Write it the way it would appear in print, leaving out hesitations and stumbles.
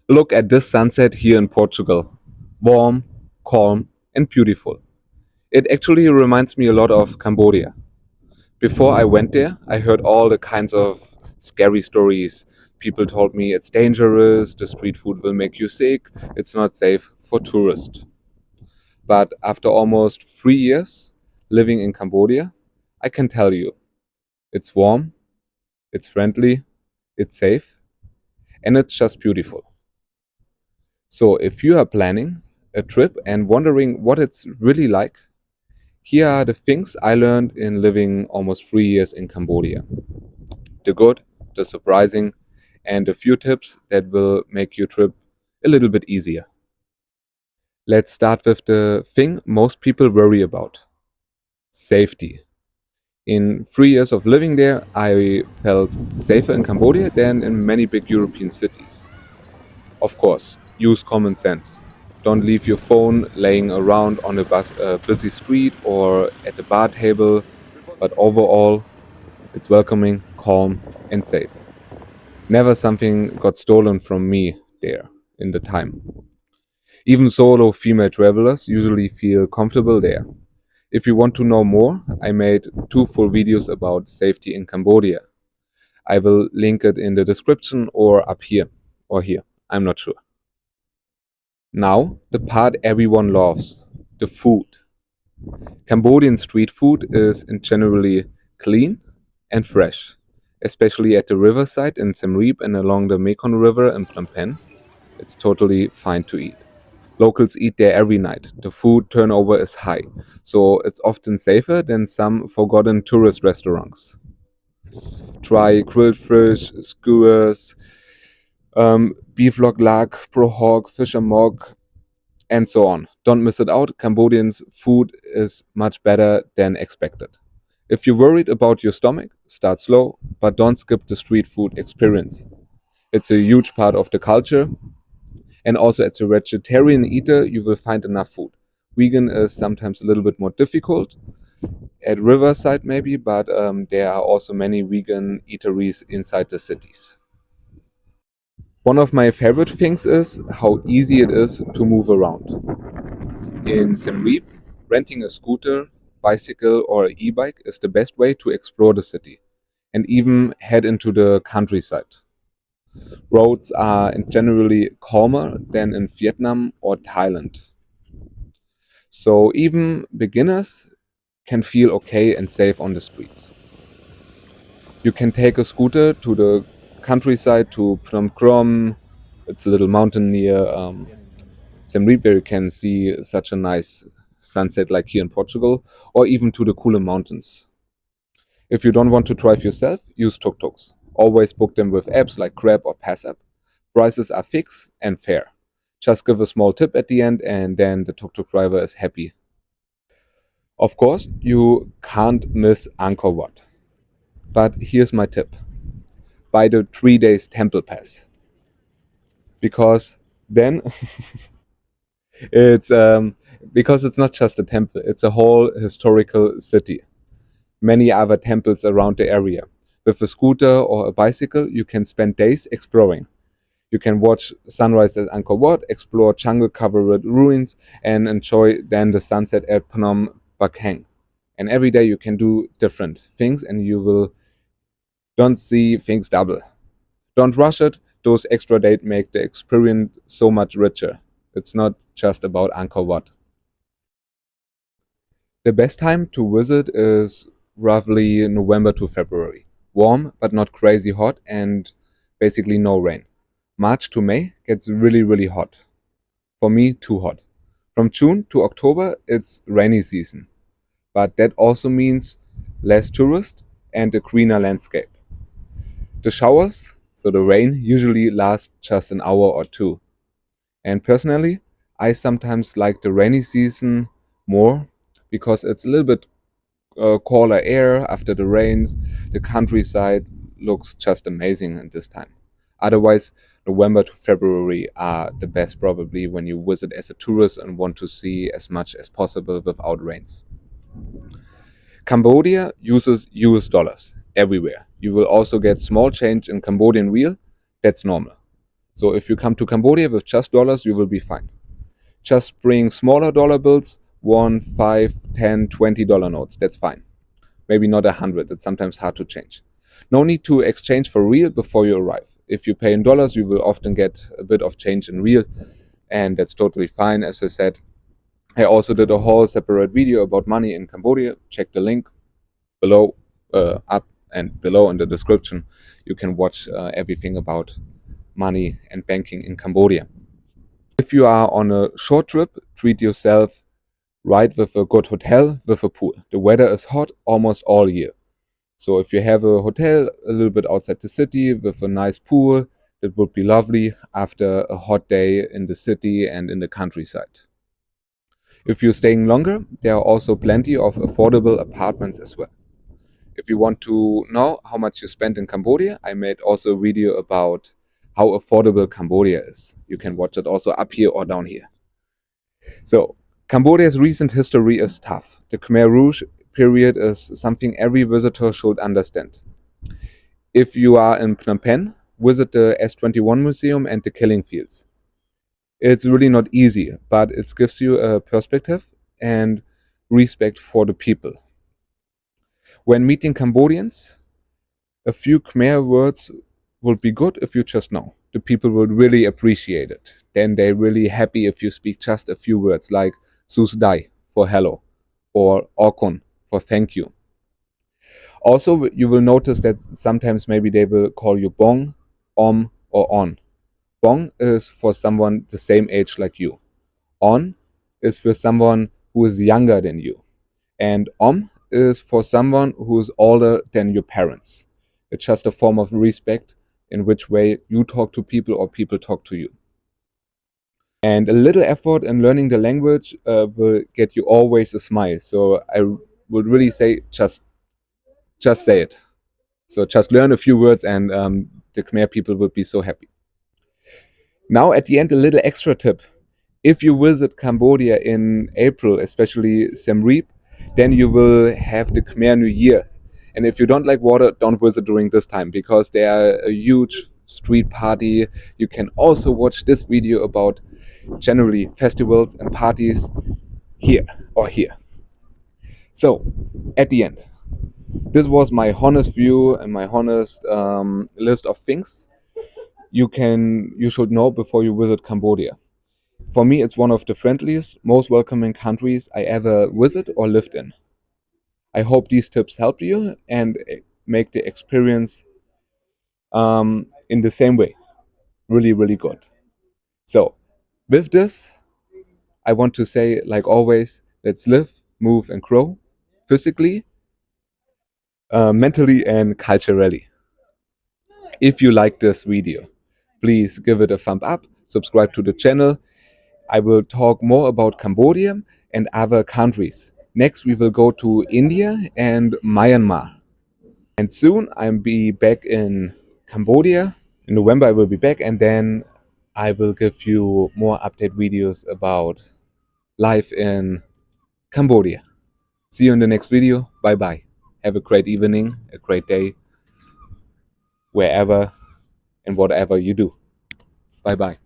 Look at this sunset here in Portugal. Warm, calm, and beautiful. It actually reminds me a lot of Cambodia. Before I went there, I heard all the kinds of scary stories. People told me it's dangerous, the street food will make you sick, it's not safe for tourists. But after almost 3 years living in Cambodia, I can tell you it's warm, it's friendly, it's safe, and it's just beautiful. So if you are planning a trip and wondering what it's really like, here are the things I learned in living almost 3 years in Cambodia. The good, the surprising, and a few tips that will make your trip a little bit easier. Let's start with the thing most people worry about: safety. In 3 years of living there, I felt safer in Cambodia than in many big European cities. Of course, use common sense. Don't leave your phone laying around on a busy street or at the bar table, but overall, it's welcoming, calm, and safe. Never something got stolen from me there in the time. Even solo female travelers usually feel comfortable there. If you want to know more, I made 2 full videos about safety in Cambodia. I will link it in the description or up here or here. I'm not sure. Now, the part everyone loves: the food. Cambodian street food is generally clean and fresh, especially at the riverside in Siem Reap and along the Mekong River in Phnom Penh. It's totally fine to eat. Locals eat there every night. The food turnover is high, so it's often safer than some forgotten tourist restaurants. Try grilled fish, skewers, beef lok lak, pro hog, fish amok, and so on. Don't miss it out. Cambodians' food is much better than expected. If you're worried about your stomach, start slow, but don't skip the street food experience. It's a huge part of the culture, and also as a vegetarian eater, you will find enough food. Vegan is sometimes a little bit more difficult at riverside maybe, but there are also many vegan eateries inside the cities. One of my favorite things is how easy it is to move around. In Siem Reap, renting a scooter, bicycle, or e-bike is the best way to explore the city and even head into the countryside. Roads are generally calmer than in Vietnam or Thailand. So even beginners can feel okay and safe on the streets. You can take a scooter to the countryside to Phnom Krom. It's a little mountain near Siem Reap where you can see such a nice sunset like here in Portugal, or even to the cooler mountains. If you don't want to drive yourself, use tuk-tuks. Always book them with apps like Grab or PassApp. Prices are fixed and fair. Just give a small tip at the end and then the tuk-tuk driver is happy. Of course, you can't miss Angkor Wat. But here's my tip: buy the 3 days temple pass. Because then it's because it's not just a temple, it's a whole historical city. Many other temples around the area. With a scooter or a bicycle, you can spend days exploring. You can watch sunrise at Angkor Wat, explore jungle-covered ruins, and enjoy then the sunset at Phnom Bakheng. And every day you can do different things, and you will don't see things double. Don't rush it. Those extra days make the experience so much richer. It's not just about Angkor Wat. The best time to visit is roughly November to February. Warm but not crazy hot and basically no rain. March to May gets really, really hot. For me, too hot. From June to October, it's rainy season. But that also means less tourists and a greener landscape. The showers, so the rain, usually last just an hour or two. And personally, I sometimes like the rainy season more because it's a little bit cooler air after the rains. The countryside looks just amazing at this time. Otherwise, November to February are the best probably when you visit as a tourist and want to see as much as possible without rains. Cambodia uses US dollars everywhere. You will also get small change in Cambodian real. That's normal. So if you come to Cambodia with just dollars, you will be fine. Just bring smaller dollar bills, 1, 5, 10, $20 notes. That's fine. Maybe not 100. It's sometimes hard to change. No need to exchange for real before you arrive. If you pay in dollars, you will often get a bit of change in real, and that's totally fine. As I said, I also did a whole separate video about money in Cambodia. Check the link below, up and below in the description. You can watch everything about money and banking in Cambodia. If you are on a short trip, treat yourself right with a good hotel with a pool. The weather is hot almost all year. So if you have a hotel a little bit outside the city with a nice pool, that would be lovely after a hot day in the city and in the countryside. If you're staying longer, there are also plenty of affordable apartments as well. If you want to know how much you spend in Cambodia, I made also a video about how affordable Cambodia is. You can watch it also up here or down here. So, Cambodia's recent history is tough. The Khmer Rouge period is something every visitor should understand. If you are in Phnom Penh, visit the S21 Museum and the Killing Fields. It's really not easy, but it gives you a perspective and respect for the people. When meeting Cambodians, a few Khmer words would be good if you just know. The people would really appreciate it. Then they're really happy if you speak just a few words like Sus Dai for hello or Okun for thank you. Also, you will notice that sometimes maybe they will call you Bong, Om, or On. Bong is for someone the same age like you. On is for someone who is younger than you. And Om is for someone who is older than your parents. It's just a form of respect in which way you talk to people or people talk to you. And a little effort in learning the language will get you always a smile. So I would really say just say it. So just learn a few words and the Khmer people will be so happy. Now at the end, a little extra tip. If you visit Cambodia in April, especially Siem Reap, then you will have the Khmer New Year. And if you don't like water, don't visit during this time because they are a huge street party. You can also watch this video about generally festivals and parties here or here. So, at the end, this was my honest view and my honest list of things you should know before you visit Cambodia. For me, it's one of the friendliest, most welcoming countries I ever visited or lived in. I hope these tips help you and make the experience in the same way really, really good. So, with this, I want to say, like always, let's live, move, and grow physically, mentally, and culturally. If you like this video, please give it a thumb up, subscribe to the channel. I will talk more about Cambodia and other countries. Next, we will go to India and Myanmar. And soon I'll be back in Cambodia. In November, I will be back, and then I will give you more update videos about life in Cambodia. See you in the next video. Bye bye. Have a great evening, a great day, wherever and whatever you do. Bye bye.